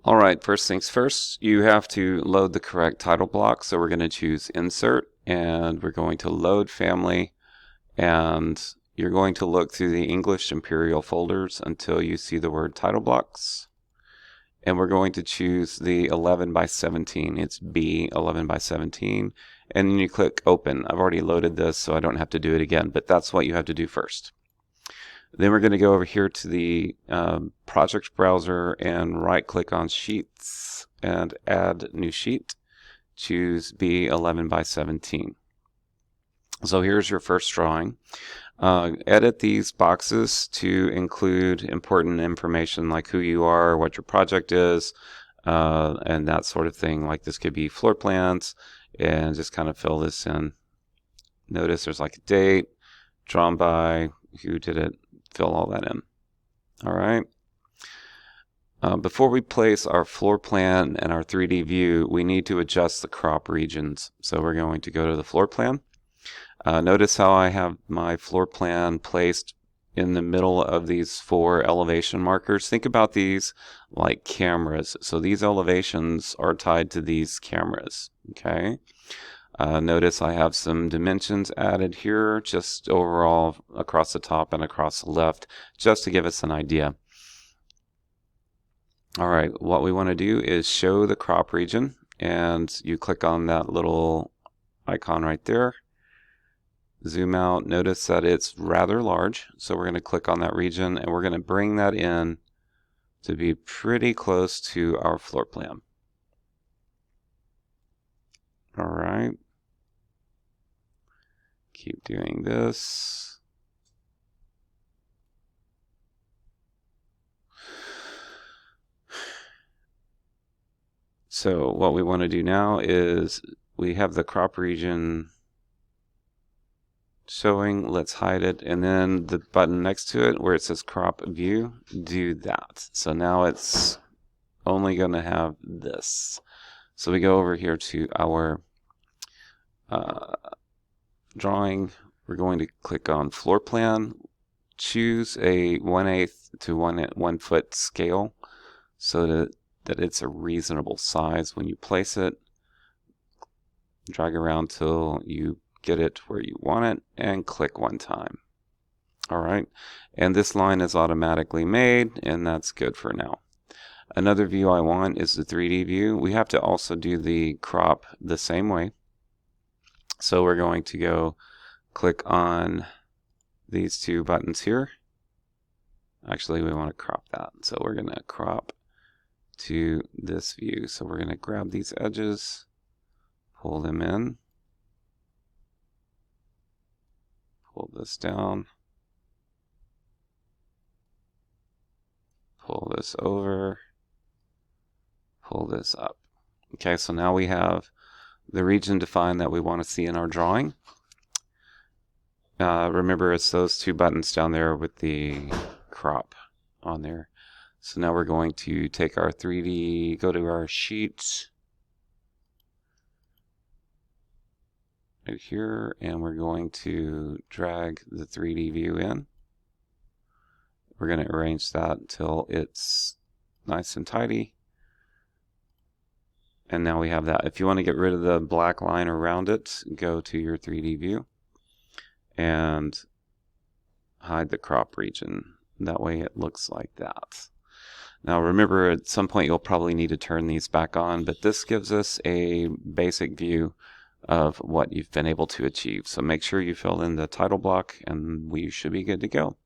All right, first things first, you have to load the correct title block. So we're going to choose Insert, and we're going to Load Family, and you're going to look through the English Imperial folders until you see the word Title Blocks. And we're going to choose the 11 by 17. It's B 11 by 17. And then you click Open. I've already loaded this, so I don't have to do it again, but that's what you have to do first. Then we're going to go over here to the project browser and right click on Sheets and add new sheet. Choose B11 by 17. So here's your first drawing. Edit these boxes to include important information like who you are, what your project is, and that sort of thing. Like this could be floor plans, and just kind of fill this in. Notice there's like a date, drawn by, who did it, fill all that in. All right. Before we place our floor plan and our 3D view, we need to adjust the crop regions. So we're going to go to the floor plan. Notice how I have my floor plan placed in the middle of these 4 elevation markers. Think about these like cameras. So these elevations are tied to these cameras. Okay. Notice I have some dimensions added here, just overall across the top and across the left, just to give us an idea. All right, what we want to do is show the crop region, and you click on that little icon right there. Zoom out. Notice that it's rather large, so we're going to click on that region, and we're going to bring that in to be pretty close to our floor plan. All right. Keep doing this. So what we want to do now is we have the crop region showing. Let's hide it, and then the button next to it where it says crop view, do that. So now it's only going to have this. So we go over here to our drawing. We're going to click on floor plan, choose a 1/8 to 1 foot scale so that it's a reasonable size when you place it. Drag around till you get it where you want it and click one time. All right, and this line is automatically made, and that's good for now. Another view I want is the 3D view. We have to also do the crop the same way. So we're going to go click on these 2 buttons here. Actually, we want to crop that. So we're going to crop to this view. So we're going to grab these edges, pull them in, pull this down, pull this over, pull this up. Okay, so now we have the region defined that we want to see in our drawing. Remember, it's those 2 buttons down there with the crop on there. So now we're going to take our 3D, go to our sheet right here, and we're going to drag the 3D view in. We're going to arrange that until it's nice and tidy. And now we have that. If you want to get rid of the black line around it, go to your 3D view and hide the crop region. That way it looks like that. Now remember, at some point you'll probably need to turn these back on, but this gives us a basic view of what you've been able to achieve. So make sure you fill in the title block and we should be good to go.